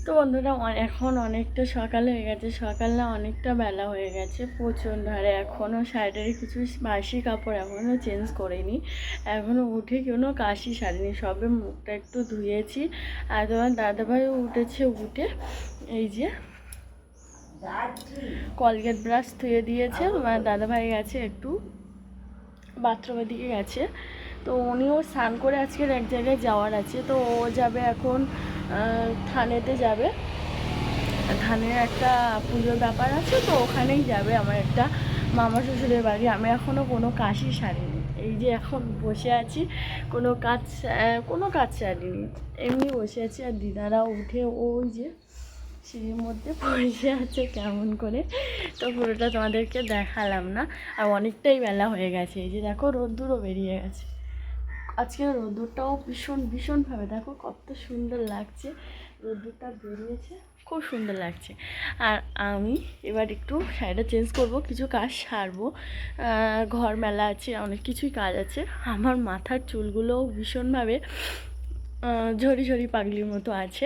তো বন্ধুরা এখন অনেকটা সকাল হয়ে গেছে, সকাল না অনেকটা বেলা হয়ে গেছে প্রচণ্ড। আর এখনও শাড়ির কিছু বাসি কাপড় এখনও চেঞ্জ করিনি, এখনও উঠে কোনো কাশি সারিনি, সবে মুখটা একটু ধুয়েছি। আর তোমার দাদাভাইও উঠেছে, উঠে এই যে কলগেট ব্রাশ ধুয়ে দিয়েছে। আমার দাদাভাই গেছে একটু বাথরুমের দিকে গেছে, তো উনিও স্নান করে আজকের এক জায়গায় যাওয়ার আছে, তো ও যাবে এখন থানেতে যাবে। ধানের একটা পুজোর ব্যাপার আছে, তো ওখানেই যাবে আমার একটা মামা শ্বশুরের বাড়ি। আমি এখনও কোনো কাজই সারিনি, এই যে এখন বসে আছি, কোনো কাজ সারিনি, এমনি বসে আছি। আর দিদারাও উঠে ওই যে সিঁড়ির মধ্যে বসে আছে কেমন করে, তো পুরোটা তোমাদেরকে দেখালাম না। আর অনেকটাই বেলা হয়ে গেছে, এই যে দেখো রোদ্দুরও বেরিয়ে গেছে। আজকের রোদ্দুরটাও ভীষণভাবে দেখো কত সুন্দর লাগছে, রোদ্দুরটা বেরিয়েছে, খুব সুন্দর লাগছে। আর আমি এবার একটু শাড়িটা চেঞ্জ করব, কিছু কাজ সারবো, ঘর মেলা আছে, অনেক কিছুই কাজ আছে। আমার মাথার চুলগুলোও ভীষণভাবে ঝরি পাগলির মতো আছে।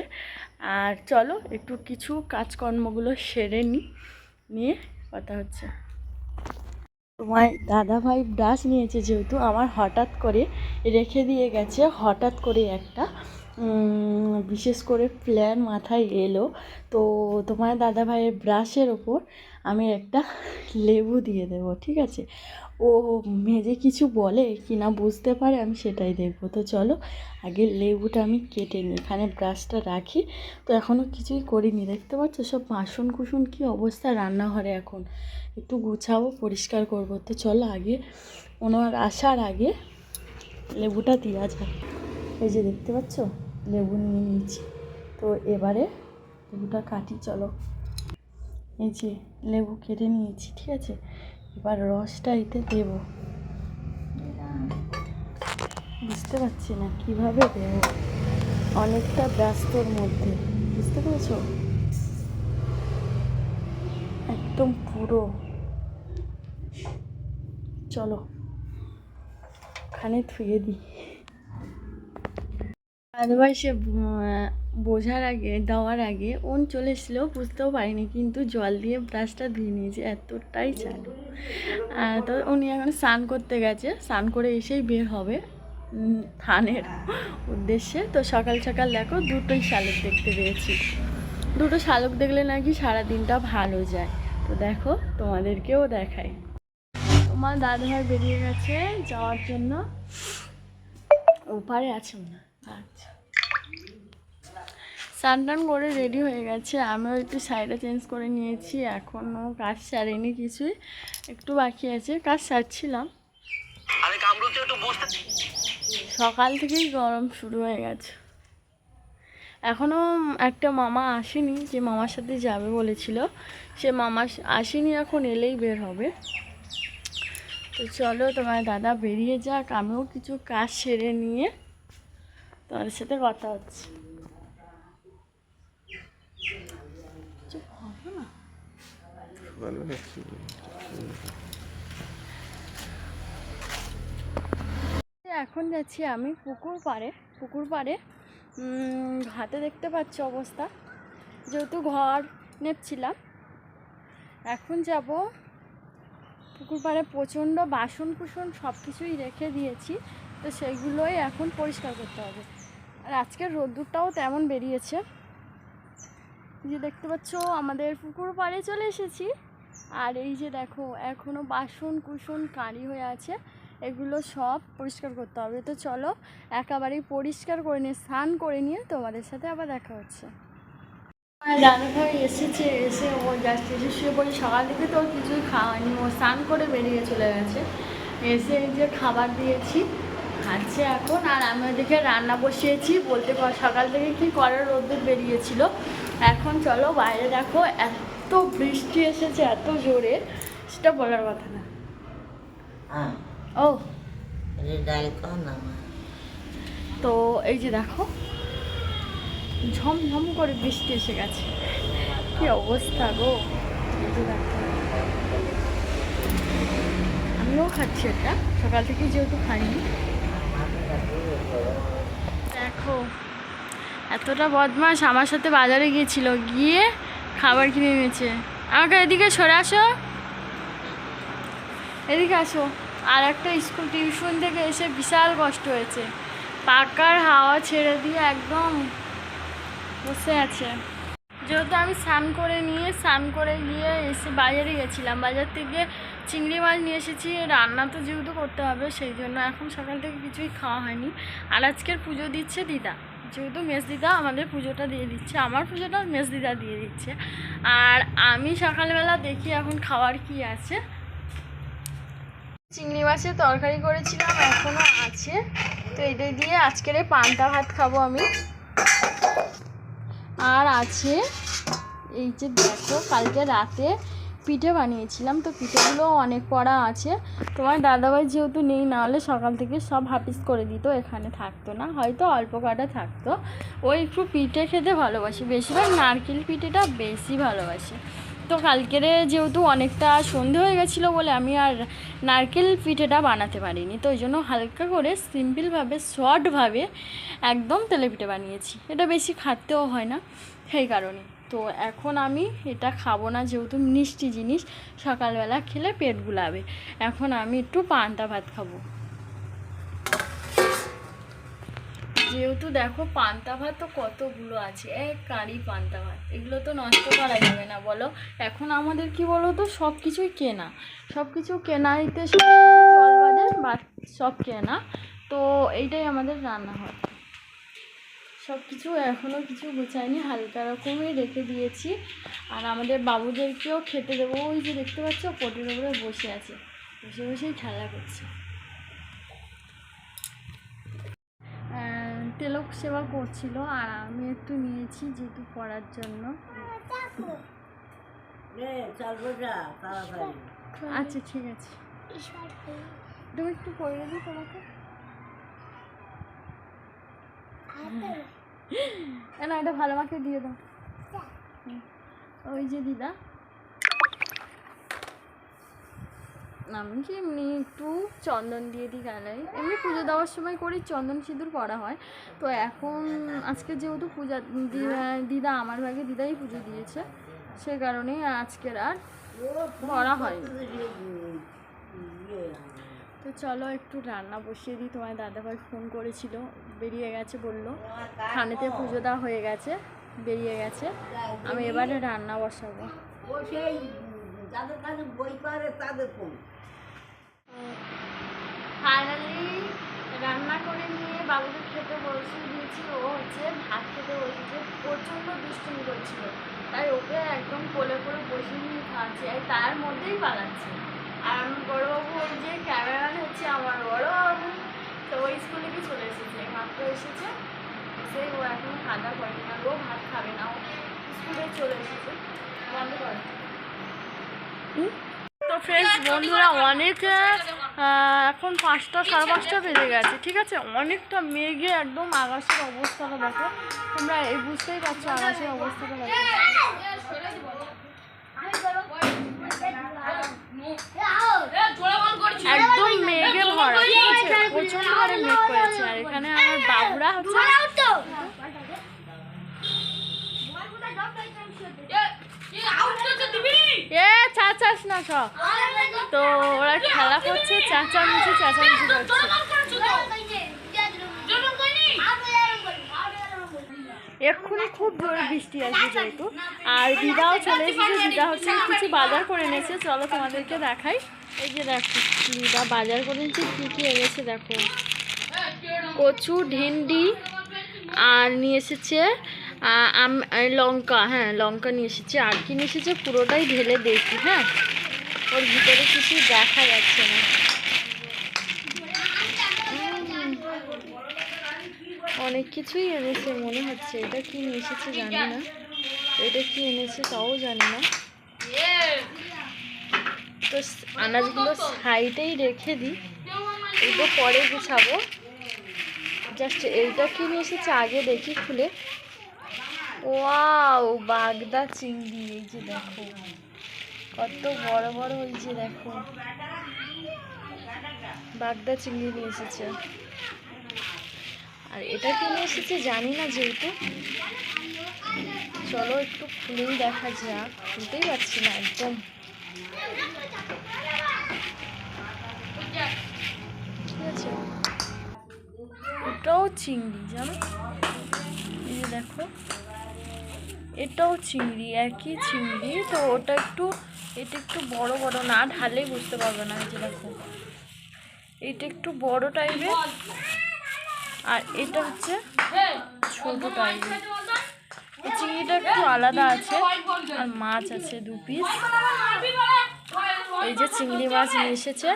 আর চলো একটু কিছু কাজকর্মগুলো সেরে নিয়ে কথা হচ্ছে। তোমার দাদাভাই ব্রাশ নিয়েছে, যেহেতু আমার হঠাৎ করে রেখে দিয়ে গেছে, হঠাৎ করে একটা বিশেষ করে প্ল্যান মাথায় এলো। তো তোমার দাদাভাইয়ের ব্রাশের ওপর আমি একটা লেবু দিয়ে দেবো, ঠিক আছে? ও মেজে কিছু বলে কি না বুঝতে পারে, আমি সেটাই দেখবো। তো চলো আগে লেবুটা আমি কেটে নিই, এখানে ব্রাশটা রাখি। তো এখনও কিছুই করিনি, দেখতে পাচ্ছ সব বাসন কুসন কী অবস্থা রান্নাঘরে, এখন একটু গুছাবো, পরিষ্কার করবো। তো চলো আগে ওনার আসার আগে লেবুটা দেওয়া যায়। এই যে দেখতে পাচ্ছ লেবু নিয়ে নিয়েছি, তো এবারে লেবুটা কাটি। চলো এই যে লেবু কেটে নিয়েছি, ঠিক আছে? এবার রসটা এতে দেবো, বুঝতে পারছি না কিভাবে দেবো, অনেকটা ব্যস্তর মধ্যে, বুঝতে পেরেছো? একদম পুরো। চলো ওখানে ধুয়ে দিই। আদবাই সে দেওয়ার আগে চলে এসেছিলো, বুঝতেও পারিনি, কিন্তু জল দিয়ে ব্রাশটা ধুয়ে নিয়েছি, এতটাই চালু। তো উনি এখন স্নান করতে গেছে, স্নান করে এসেই বের হবে থানের উদ্দেশ্যে। তো সকাল সকাল দেখো দুটোই শালিক দেখতে পেয়েছি, দুটো শালিক দেখলে নাকি সারাদিনটা ভালো যায়। তো দেখো তোমাদেরকেও দেখাই, তোমার দাদাভাই বেরিয়ে গেছে যাওয়ার জন্য, ওপারে আছে না। আচ্ছা, স্নান টান করে রেডি হয়ে গেছে, আমিও একটু শাড়িটা চেঞ্জ করে নিয়েছি, এখনও কাজ সারিনি, কিছুই একটু বাকি আছে, কাজ সারছিলাম। সকাল থেকেই গরম শুরু হয়ে গেছে, এখনও একটা মামা আসেনি, যে মামার সাথে যাবে বলেছিল, সে মামা আসেনি, এখন এলেই বের হবে। তো চলো তোমার দাদা বেরিয়ে যাক, আমিও কিছু কাজ সেরে নিয়ে তোমাদের সাথে কথা হচ্ছে। এখন যাচ্ছি আমি পুকুর পাড়ে হাতে দেখতে পাচ্ছ অবস্থা, যেহেতু ঘর নেপছিলাম, এখন যাব পুকুর পাড়ে। প্রচণ্ড বাসন কুসন সব কিছুই রেখে দিয়েছি, তো সেইগুলোই এখন পরিষ্কার করতে হবে। আর আজকের রোদ্দুরটাও তেমন বেরিয়েছে, যে দেখতে পাচ্ছ আমাদের পুকুর পাড়ে চলে এসেছি। আর এই যে দেখো এখনও বাসন কুসন কালি হয়ে আছে, এগুলো সব পরিষ্কার করতে হবে। তো চলো একেবারেই পরিষ্কার করে নিয়ে স্নান করে নিয়ে তোমাদের সাথে আবার দেখা হচ্ছে। দাদাভাই এসেছে, এসে ও যাচ্ছে, এসে শুয়ে পড়ি, সকাল থেকে তো কিছুই খাওয়ানি, ও স্নান করে বেরিয়ে চলে গেছে। এসে যে খাবার দিয়েছি খাচ্ছে এখন, আর আমি ওদিকে রান্না বসিয়েছি। বলতে সকাল থেকে কি করার রোদ্দুর বেরিয়েছিল, এখন চলো বাইরে দেখো এত বৃষ্টি এসেছে, এত জোরে, সেটা বলার কথা না। ও তো এই যে দেখো ঝমঝম করে বৃষ্টি এসে গেছে, কি অবস্থা গো। এই যে দেখো আমিও খাচ্ছি এটা, সকাল থেকে যেহেতু খাইনি। দেখো এতটা বদমাস, আমার সাথে বাজারে গিয়েছিল, গিয়ে খাবার কিনে এনেছে। আমাকে এদিকে সরে আসো, এদিকে আসো। আর একটা স্কুল টিউশন থেকে এসে বিশাল কষ্ট হয়েছে, পাকার হাওয়া ছেড়ে দিয়ে একদম বসে আছে। যেহেতু আমি স্নান করে গিয়ে এসে বাজারে গেছিলাম, বাজার থেকে চিংড়ি মাছ নিয়ে এসেছি। রান্না তো যেহেতু করতে হবে, সেই জন্য এখন সকাল থেকে কিছুই খাওয়া হয়নি। আর আজকের পুজো দিচ্ছে দিদা, যেহেতু মেস দিদা আমাদের পুজোটা দিয়ে দিচ্ছে, আমার পুজোটা মেস দিদা দিয়ে দিচ্ছে। আর আমি সকালবেলা দেখি এখন খাওয়ার কি আছে। চিংড়ি মাছের তরকারি করেছিলাম, এখনও আছে, তো এটা দিয়ে আজকের পান্তা ভাত খাবো আমি। আর আছে এই যে দেখো, কালকে রাতে পিঠে বানিয়েছিলাম, তো পিঠেগুলো অনেক কড়া আছে। তোমার দাদাভাই যেহেতু নেই, না হলে সকাল থেকে সব হাফিস করে দিত, এখানে থাকতো না, হয়তো অল্প কটা থাকতো। ওই একটু পিঠে খেতে ভালোবাসে, বেশিরভাগ নারকেল পিঠেটা বেশি ভালোবাসে। তো কালকের যেহেতু অনেকটা সন্ধে হয়ে গেছিলো বলে আমি আর নারকেল পিঠেটা বানাতে পারিনি, তো ওই জন্য হালকা করে সিম্পলভাবে শর্টভাবে একদম তেলে পিঠে বানিয়েছি। এটা বেশি খাটতেও হয় না, সেই কারণে। তো এখন আমি এটা খাবো না, যেহেতু মিষ্টি জিনিস সকালবেলা খেলে পেট গুলাবে। এখন আমি একটু পান্তা ভাত খাবো। যেহেতু দেখো পান্তা ভাত তো কতগুলো আছে, এক কারি পান্তা ভাত, এগুলো তো নষ্ট করা যাবে না বলো। এখন আমাদের কি বলো তো, সব কিছুই কেনা, সব কিছু কেনাইতে জল বাদে বা সব কেনা, তো এইটাই আমাদের রান্না হয়। সব কিছু এখনও কিছু গোছায়নি, হালকা রকমই রেখে দিয়েছি। আর আমাদের বাবুদেরকেও খেতে দেবো। ওই যে দেখতে পাচ্ছ পটির উপরে বসে আছে, বসে বসেই খেলা করছে। তিলক সেবা করছিল, আর আমি একটু নিয়েছি যেহেতু পড়ার জন্য। আচ্ছা ঠিক আছে, তুমি একটু পড়ে দিই তোমাকে। না, এটা ভালো মাকে দিয়ে দাও। ওই যে দিদা, আমি কি এমনি একটু চন্দন দিয়ে দিই গালায়, এমনি পুজো দেওয়ার সময় করি, চন্দন সিঁদুর পরা হয়। তো এখন আজকে যেহেতু পূজা দিদা আমার ভাগে দিদাই পুজো দিয়েছে, সে কারণে আজকের আর পড়া হয়নি। তো চলো একটু রান্না বসিয়ে দিই। তোমার দাদাভাই ফোন করেছিল, বেরিয়ে গেছে, বললো থানেতে পুজো দেওয়া হয়ে গেছে, বেরিয়ে গেছে। আমি এবারে রান্না বসাবো। ফাইনালি রান্না করে নিয়ে বাবুকে খেতে বসিয়ে দিয়েছি। ও হচ্ছে ভাত খেতে বসেছে, প্রচণ্ড দুষ্টুমি করছিল, তাই ওকে একদম কোলে করে বসিয়ে নিয়ে খাওয়াচ্ছি, আর তার মধ্যেই পালাচ্ছে। আর আমার বড়োবাবু, ওই যে ক্যামেরাম্যান হচ্ছে আমার বড়োবাবু, তো ওই স্কুলে কি চলে এসেছে, মাত্র এসেছে, এসে ও এখন খাওয়া করেনি, আর ও ভাত খাবে না, ও স্কুলে চলে এসেছে। বন্ধ করে। তো ফ্রেন্ডস বন্ধুরা, অনেক এখন 5টা সাড়ে 5টা বেজে গেছে, ঠিক আছে। অনেকটা মেঘে একদম আকাশের অবস্থাটা দেখো, তোমরা এই বুঝতেই পারছো আকাশের অবস্থাটা দেখো, একদম মেঘে ভরা, ঠিক আছে, প্রচন্ড হারে মেঘ করেছে। আর এখানে আমার বাবুরা হচ্ছে চাচাস না সব, তো ওরা খেলা করছে, চেঁচামেচি করছে। এক্ষুনি খুব জোরে বৃষ্টি আসবে যেহেতু। আর দিদাও চলে এসেছে, দিদা হচ্ছে কিছু বাজার করে এনেছে, চলো তোমাদেরকে দেখাই। এই যে দেখো দিদা বাজার করে এনেছে, কী কী এনেছে দেখো, কচু, ভেন্ডি, আর নিয়ে এসেছে লঙ্কা, হ্যাঁ লঙ্কা নিয়ে এসেছে। আর কি নিয়ে এসেছে পুরোটাই ঢেলে দেখি, হ্যাঁ, ওর ভিতরে কিছু দেখা যাচ্ছে না। অনেক কিছুই এনেছে মনে হচ্ছে, এটা কি নিয়ে এসেছে জানি না, এটা কি এনেছে তাও জানি না। তো আনাজগুলো সাইডেই রেখে দিই, এগুলো পরে গুছাবো। জাস্ট এইটা কি নিয়ে এসেছে আগে দেখি খুলে। ওয়াও, বাগদা চিংড়ি, এই যে দেখো কত বড় বড় হয়েছে, দেখো বাগদা চিংড়ি নিয়ে এসেছে। আর আর এটা কিনে এসেছে জানি না যেহেতু। চলো একটু খুলেই দেখা যাক, খুলতেই পারছি না একদম। ঠিক আছে, এটাও চিংড়ি জানো, এই যে দেখো এটাও চিংড়ি, একই চিংড়ি। তো ওটা একটু, এটা একটু বড় বড়, না ঢালেই বুঝতে পারবে না। এই যে দেখো এটা একটু বড় টাইপের, আর এটা হচ্ছে ছোট টাইপের। এই চিংড়িটা একটু আলাদা আছে, আর মাছ আছে 2 পিস। এই যে চিংড়ি মাছ নিয়ে এসেছে।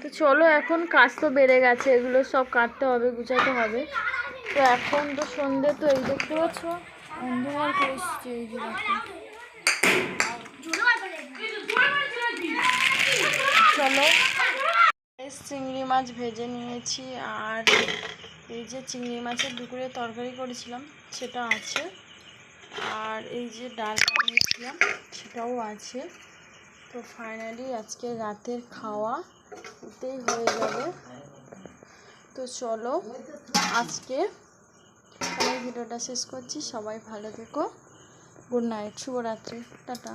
তো চলো, এখন কাজ তো বেড়ে গেছে, এগুলো সব কাটতে হবে, গুছাতে হবে। তো এখন তো সন্ধে, তো এই দেখতে পাচ্ছ অন্ধকার করে এসছে। এই যে দেখো, চলো চিংড়ি মাছ ভেজে নিয়েছি, আর এই যে চিংড়ি মাছের দুপুরে তরকারি করেছিলাম সেটা আছে, আর এই যে ডাল বানিয়েছিলাম সেটাও আছে। তো ফাইনালি আজকে রাতের খাওয়া এতেই হয়ে যাবে। তো চলো আজকে আমি ভিডিওটা শেষ করছি। সবাই ভালো থেকো, গুড নাইট, শুভরাত্রি, টাটা।